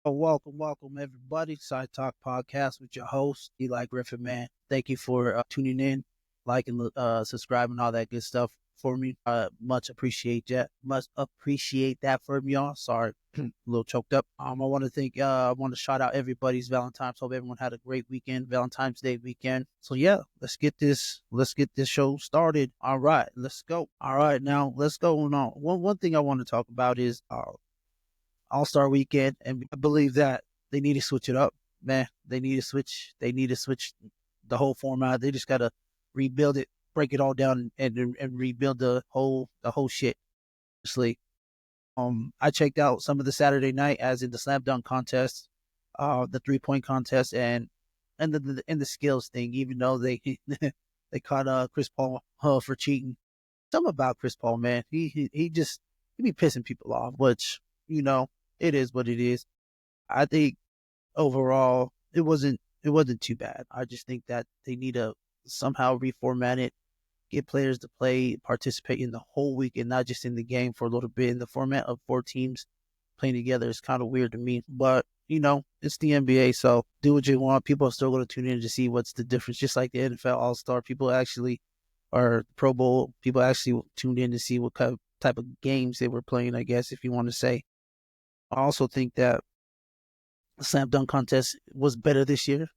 Welcome everybody. Side Talk Podcast with your host, Eli Griffin, man. Thank you for tuning in, liking, subscribing, all that good stuff for me. Much appreciate that. Much appreciate that from y'all. Sorry, a little choked up. I want to I want to shout out everybody's Valentine's. Hope everyone had a great weekend, Valentine's Day weekend. So yeah, let's get this show started. All right, let's go. All right, now let's go on. One thing I want to talk about is All-Star weekend, and I believe that they need to switch it up, man. They need to switch. They need to switch the whole format. They just gotta rebuild it, break it all down, and rebuild the whole shit. Honestly, I checked out some of the Saturday night, as in the slam dunk contest, the 3-point contest, and the skills thing. Even though they they caught Chris Paul for cheating. Something about Chris Paul, man. He be pissing people off, which you know it is what it is. I think overall it wasn't too bad. I just think that they need to somehow reformat it, get players to play, participate in the whole week and not just in the game for a little bit. In the format of 4 teams playing together is kind of weird to me, but it's the NBA, so do what you want. People are still going to tune in to see what's the difference. Just like the NFL All-Star, people actually, or Pro Bowl, people actually tuned in to see what kind of type of games they were playing, I guess, if you want to say. I also think that the slam dunk contest was better this year.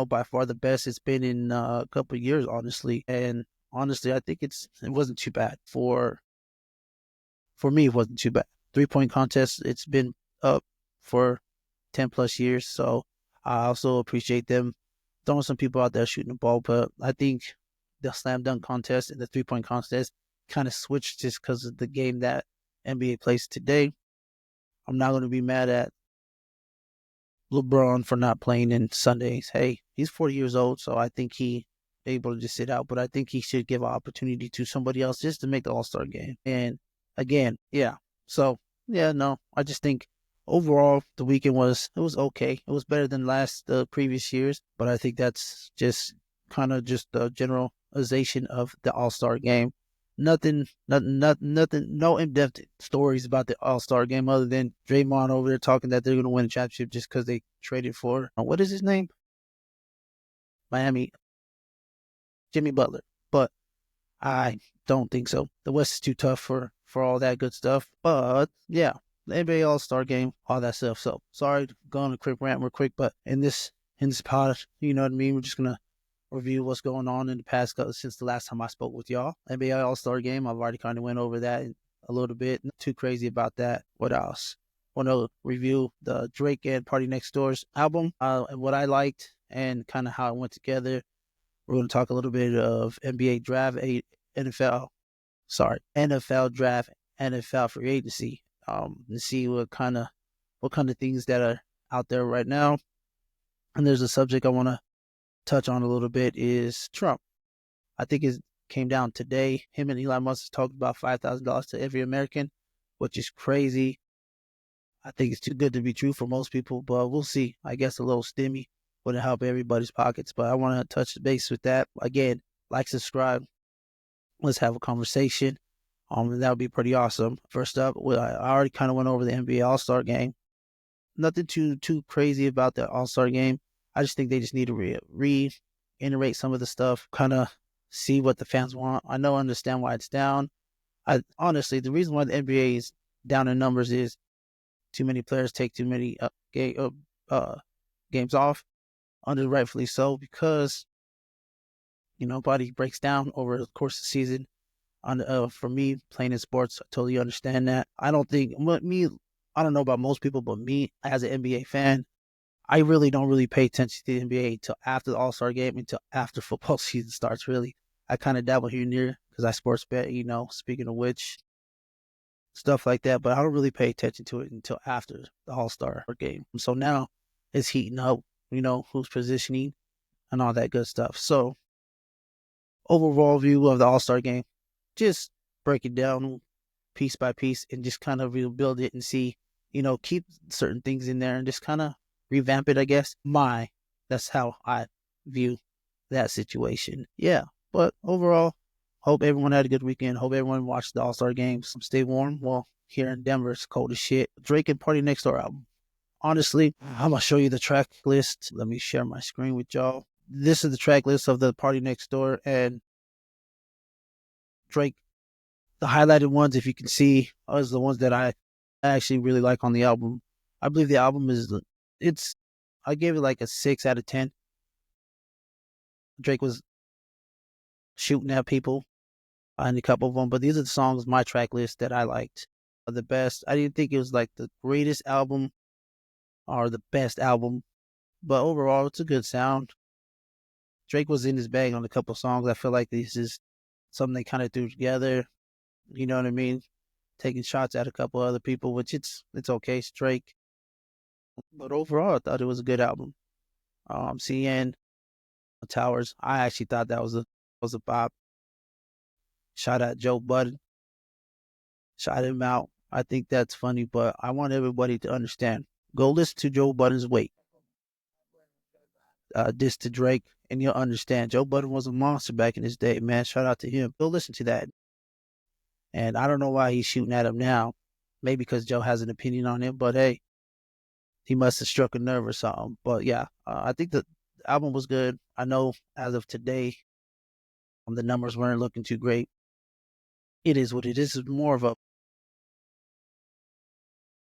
By far the best it's been in a couple of years, honestly. And honestly, I think it wasn't too bad for me. It wasn't too bad. 3-point contest, it's been up for 10+ years. So I also appreciate them throwing some people out there shooting the ball. But I think the slam dunk contest and the 3-point contest kind of switched just because of the game that NBA plays today. I'm not going to be mad at LeBron for not playing in Sundays. Hey, he's 40 years old, so I think he able to just sit out. But I think he should give an opportunity to somebody else just to make the All-Star game. And again, yeah. So yeah, no, I just think overall the weekend was okay. It was better than the previous years, but I think that's just kind of just the generalization of the All-Star game. Nothing, no in-depth stories about the All-Star game other than Draymond over there talking that they're going to win a championship just because they traded for, what is his name? Miami, Jimmy Butler. But I don't think so. The West is too tough for all that good stuff. But yeah, the NBA All-Star game, all that stuff. So sorry, going on a quick rant real quick, but in this pod, you know what I mean? We're just going to review what's going on in the past since the last time I spoke with y'all. NBA All-Star game, I've already kind of went over that a little bit. Not too crazy about that. What else? Want to review the Drake and Party Next Door's album, and what I liked and kind of how it went together. We're going to talk a little bit of NBA draft, NFL draft, NFL free agency, and see what kind of things that are out there right now. And there's a subject I want to touch on a little bit is Trump. I think it came down today. Him and Elon Musk talked about $5,000 to every American, which is crazy. I think it's too good to be true for most people, but we'll see. I guess a little stimmy wouldn't help everybody's pockets, but I want to touch the base with that. Again, like, subscribe. Let's have a conversation. And that would be pretty awesome. First up, I already kind of went over the NBA All-Star game. Nothing too crazy about the All-Star game. I just think they just need to reiterate some of the stuff, kind of see what the fans want. I understand why it's down. Honestly, the reason why the NBA is down in numbers is too many players take too many games off, rightfully so, because body breaks down over the course of the season. For me, playing in sports, I totally understand that. I don't know about most people, but me as an NBA fan, I really don't pay attention to the NBA until after the All-Star game, until after football season starts, really. I kind of dabble here and there because I sports bet, speaking of which, stuff like that. But I don't really pay attention to it until after the All-Star game. So now it's heating up, who's positioning and all that good stuff. So overall view of the All-Star game, just break it down piece by piece and just kind of rebuild it and see, keep certain things in there and just kind of revamp it, I guess. That's how I view that situation. Yeah, but overall, hope everyone had a good weekend. Hope everyone watched the All-Star games. Stay warm. Well, here in Denver, it's cold as shit. Drake and Party Next Door album. honestly, I'm gonna show you the track list. Let me share my screen with y'all. This is the track list of the Party Next Door and Drake. The highlighted ones, if you can see, are the ones that I actually really like on the album. I believe the album it's, I gave it like a 6 out of 10. Drake was shooting at people and a couple of them, but these are the songs, my track list that I liked the best. I didn't think it was like the greatest album or the best album, but overall, it's a good sound. Drake was in his bag on a couple of songs. I feel like this is something they kind of threw together. You know what I mean? Taking shots at a couple other people, which it's okay. It's Drake. But overall, I thought it was a good album. CN Towers, I actually thought that was a bop. Shout out Joe Budden. Shout him out. I think that's funny, but I want everybody to understand. Go listen to Joe Budden's Wait. Diss to Drake, and you'll understand. Joe Budden was a monster back in his day, man. Shout out to him. Go listen to that. And I don't know why he's shooting at him now. Maybe because Joe has an opinion on him, but hey, he must have struck a nerve or something. But yeah, I think the album was good. I know as of today, the numbers weren't looking too great. It is what it is. It's more of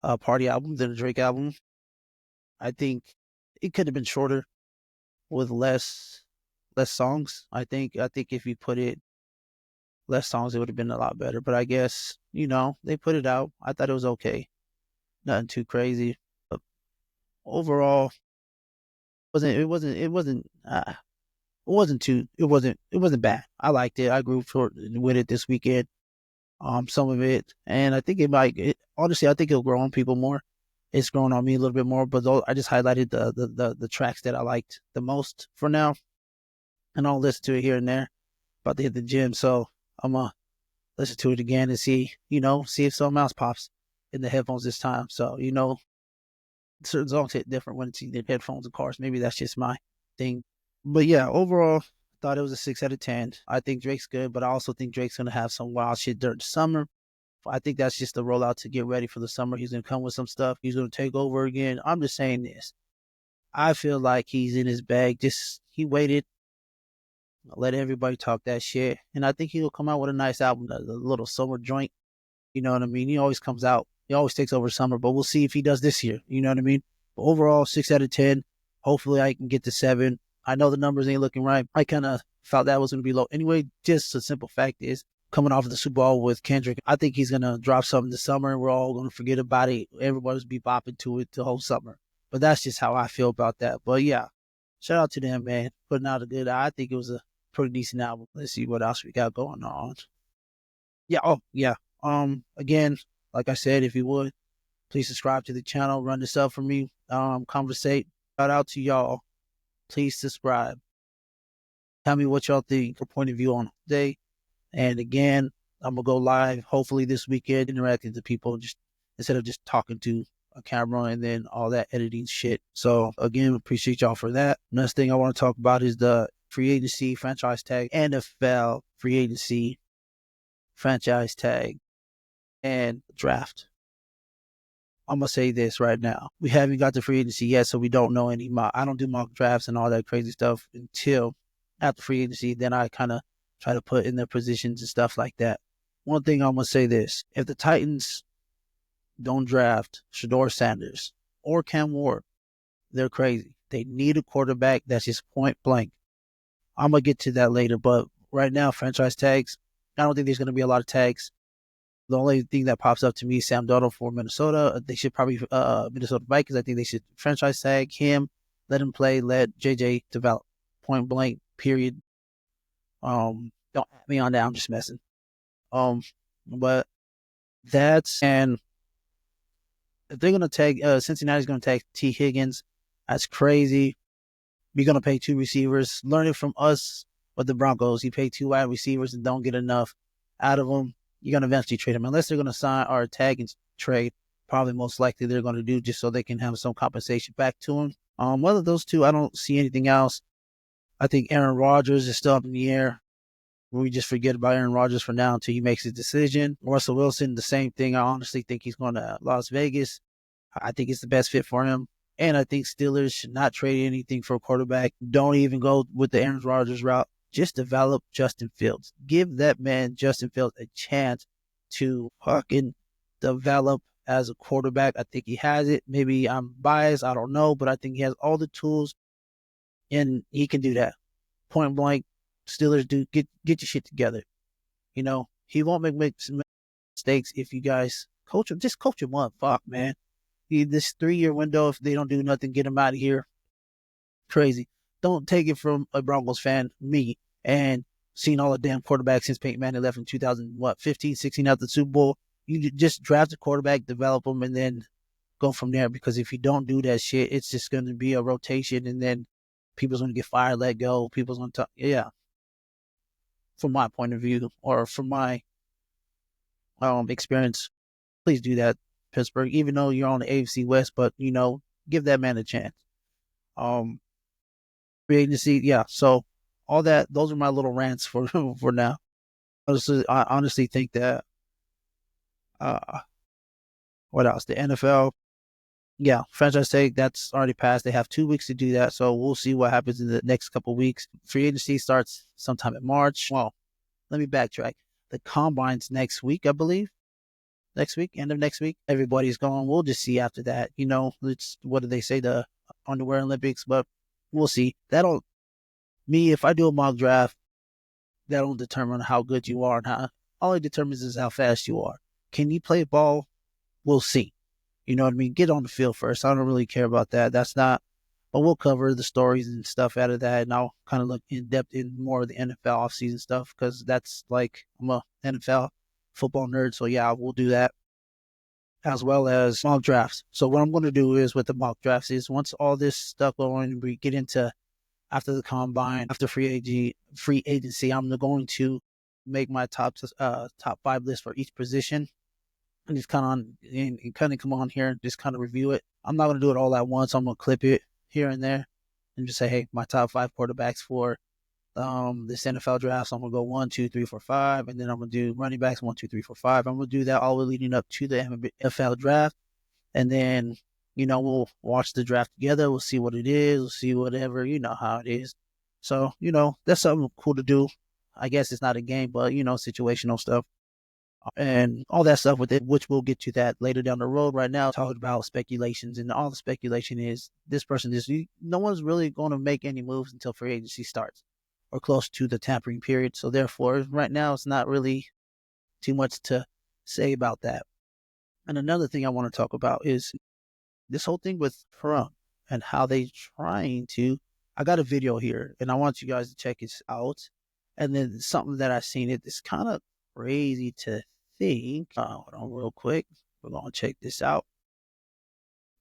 a party album than a Drake album. I think it could have been shorter with less songs. I think if you put it less songs, it would have been a lot better. But I guess, they put it out. I thought it was okay. Nothing too crazy. But overall, it wasn't bad. I liked it. I grew with it this weekend. Some of it, and I think honestly, I think it'll grow on people more. It's growing on me a little bit more, but I just highlighted the tracks that I liked the most for now, and I'll listen to it here and there. About to hit the gym, so I'm gonna listen to it again and see if something else pops in the headphones this time. So certain songs hit different when it's in headphones and cars. Maybe that's just my thing. But yeah, overall, thought it was a 6 out of 10. I think Drake's good, but I also think Drake's going to have some wild shit during the summer. I think that's just the rollout to get ready for the summer. He's going to come with some stuff. He's going to take over again. I'm just saying this. I feel like he's in his bag. He waited. Let everybody talk that shit. And I think he'll come out with a nice album, a little summer joint. You know what I mean? He always comes out. He always takes over summer, but we'll see if he does this year. You know what I mean? But overall, 6 out of 10. Hopefully I can get to 7. I know the numbers ain't looking right. I kind of felt that was going to be low. Anyway, just a simple fact is, coming off of the Super Bowl with Kendrick, I think he's going to drop something this summer, and we're all going to forget about it. Everybody's be bopping to it the whole summer. But that's just how I feel about that. But yeah, shout out to them, man. Putting out a good, I think it was a pretty decent album. Let's see what else we got going on. Yeah, oh, yeah. Again, like I said, if you would, please subscribe to the channel, run this up for me, conversate. Shout out to y'all. Please subscribe. Tell me what y'all think, your point of view on today. And again, I'm going to go live, hopefully this weekend, interacting to people just instead of just talking to a camera and then all that editing shit. So again, appreciate y'all for that. Next thing I want to talk about is the free agency franchise tag, NFL free agency franchise tag, and draft. I'm going to say this right now. We haven't got the free agency yet, so we don't know any mock. I don't do mock drafts and all that crazy stuff until after free agency. Then I kind of try to put in their positions and stuff like that. One thing I'm going to say this. If the Titans don't draft Shedeur Sanders or Cam Ward, they're crazy. They need a quarterback. That's just point blank. I'm going to get to that later, but right now, franchise tags, I don't think there's going to be a lot of tags. The only thing that pops up to me is Sam Darnold for Minnesota. They should probably, Minnesota Vikings, I think they should franchise tag him, let him play, let JJ develop. Point blank, period. Don't at me on that, I'm just messing. But and if they're going to tag, Cincinnati's going to tag T. Higgins, that's crazy. You're going to pay 2 receivers. Learn it from us with the Broncos. You pay 2 wide receivers and don't get enough out of them. You're going to eventually trade them. Unless they're going to sign or tag and trade, probably most likely they're going to do just so they can have some compensation back to them. Whether those two, I don't see anything else. I think Aaron Rodgers is still up in the air. We just forget about Aaron Rodgers for now until he makes his decision. Russell Wilson, the same thing. I honestly think he's going to Las Vegas. I think it's the best fit for him. And I think Steelers should not trade anything for a quarterback. Don't even go with the Aaron Rodgers route. Just develop Justin Fields. Give that man, Justin Fields, a chance to fucking develop as a quarterback. I think he has it. Maybe I'm biased. I don't know. But I think he has all the tools and he can do that. Point blank, Steelers do get your shit together. You know, he won't make mistakes if you guys coach him. Just coach him up. Fuck, man. This 3-year window, if they don't do nothing, get him out of here. Crazy. Don't take it from a Broncos fan, me, and seen all the damn quarterbacks since Peyton Manning left in 2015, 16 after the Super Bowl. You just draft a quarterback, develop them, and then go from there. Because if you don't do that shit, it's just going to be a rotation, and then people's going to get fired, let go. People's going to talk. Yeah. From my point of view, or from my experience, please do that, Pittsburgh. Even though you're on the AFC West, but give that man a chance. Free agency, yeah. So all that, those are my little rants for for now. I honestly think that what else? The NFL, yeah, franchise tag, that's already passed. They have 2 weeks to do that, so we'll see what happens in the next couple of weeks. Free agency starts sometime in March. Well, let me backtrack. The combine's next week, I believe. Next week, end of next week. Everybody's going. We'll just see after that. It's what do they say? The underwear Olympics, but we'll see. If I do a mock draft, that'll determine how good you are and how all it determines is how fast you are. Can you play ball? We'll see. You know what I mean? Get on the field first. I don't really care about that. That's not, but we'll cover the stories and stuff out of that. And I'll kind of look in depth in more of the NFL offseason stuff because that's like, I'm a NFL football nerd. So yeah, we'll do that as well as mock drafts. So what I'm going to do is with the mock drafts is once all this stuff going, we get into after the combine, after free agency, I'm going to make my top 5 list for each position, and just kind of come on here and just kind of review it. I'm not going to do it all at once. I'm going to clip it here and there, and just say, hey, my top 5 quarterbacks for this NFL draft. So I'm gonna go 1, 2, 3, 4, 5, and then I'm gonna do running backs 1, 2, 3, 4, 5. I'm gonna do that all the way leading up to the NFL draft, and then we'll watch the draft together. We'll see what it is. We'll see whatever, how it is. So, that's something cool to do. I guess it's not a game, but, situational stuff and all that stuff with it, which we'll get to that later down the road. Right now, talking about speculations, and all the speculation is this person no one's really going to make any moves until free agency starts or close to the tampering period. So therefore, right now, it's not really too much to say about that. And another thing I want to talk about is this whole thing with Trump and how they trying to. I got a video here, and I want you guys to check it out. And then something that I seen, it's kind of crazy to think. Hold on real quick. We're going to check this out.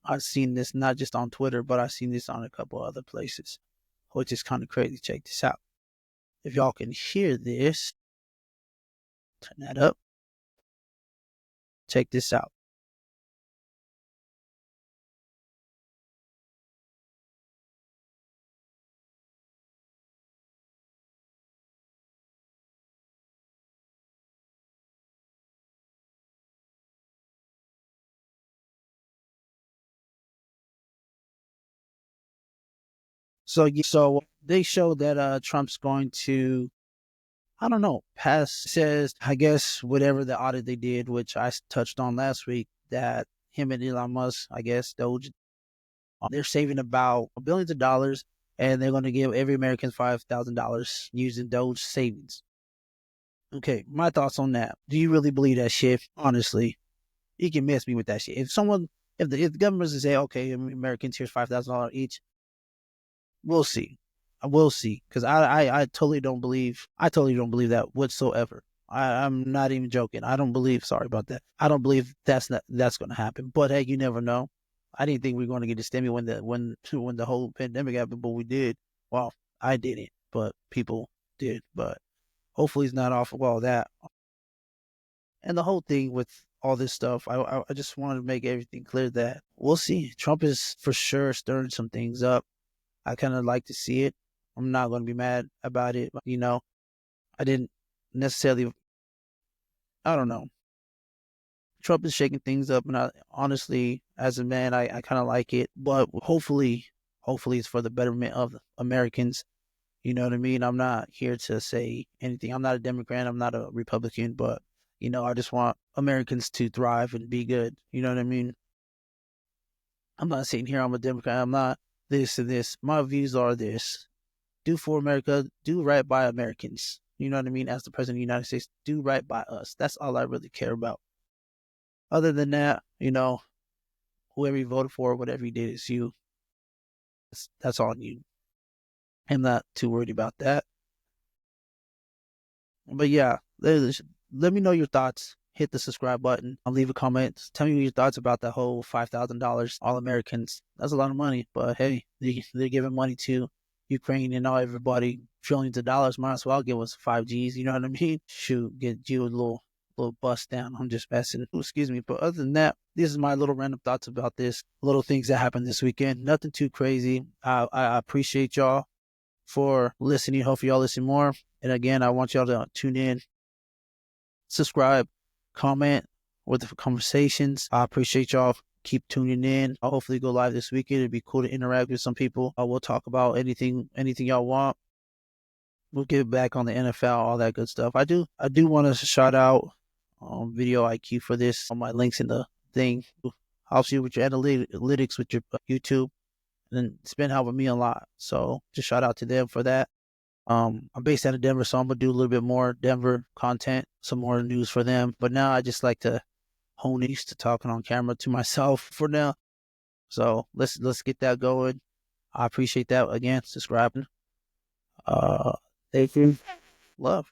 I've seen this not just on Twitter, but I've seen this on a couple other places, which is kind of crazy. Check this out. If y'all can hear this, turn that up. Check this out. So they show that Trump's going to, I don't know, pass, says, I guess, whatever the audit they did, which I touched on last week, that him and Elon Musk, I guess, Doge, they're saving about billions of dollars, and they're going to give every American $5,000 using Doge savings. Okay, my thoughts on that. Do you really believe that shit? Honestly, you can miss me with that shit. If the government say, okay, Americans, here's $5,000 each, we'll see. I will see, because I totally don't believe that whatsoever. I'm not even joking. I don't believe. Sorry about that. I don't believe that's going to happen. But hey, you never know. I didn't think we were going to get a stimmy when the whole pandemic happened, but we did. Well, I didn't, but people did. But hopefully, it's not off of all that. And the whole thing with all this stuff, I just wanted to make everything clear that we'll see. Trump is for sure stirring some things up. I kind of like to see it. I'm not going to be mad about it. I didn't necessarily, I don't know. Trump is shaking things up, and I honestly, as a man, I kind of like it. But hopefully it's for the betterment of Americans. You know what I mean? I'm not here to say anything. I'm not a Democrat. I'm not a Republican, but I just want Americans to thrive and be good. You know what I mean? I'm not sitting here. I'm a Democrat. I'm not this and this. My views are this: do for America, do right by Americans. You know what I mean? As the president of the United States, do right by us. That's all I really care about. Other than that, whoever you voted for, whatever you did, it's you. That's on you. I'm not too worried about that. But yeah, let me know your thoughts. Hit the subscribe button. I'll leave a comment. Tell me your thoughts about the whole $5,000 All Americans. That's a lot of money, but hey, they're giving money to Ukraine and all everybody, trillions of dollars. Might as well give us 5Gs. You know what I mean? Shoot, get you a little bust down. I'm just messing. Excuse me. But other than that, this is my little random thoughts about this. Little things that happened this weekend. Nothing too crazy. I appreciate y'all for listening. Hopefully y'all listen more. And again, I want y'all to tune in, subscribe, comment with the conversations. I appreciate y'all. Keep tuning in. I'll hopefully go live this weekend. It'd be cool to interact with some people. We'll talk about anything y'all want. We'll get back on the NFL, all that good stuff. I do want to shout out Video IQ for this. On my links in the thing. Helps you with your analytics with your YouTube. And it's been helping me a lot. So just shout out to them for that. I'm based out of Denver, so I'm gonna do a little bit more Denver content, some more news for them. But now I just like to hone used to talking on camera to myself for now. So let's get that going. I appreciate that again. Subscribing. Thank you. Love.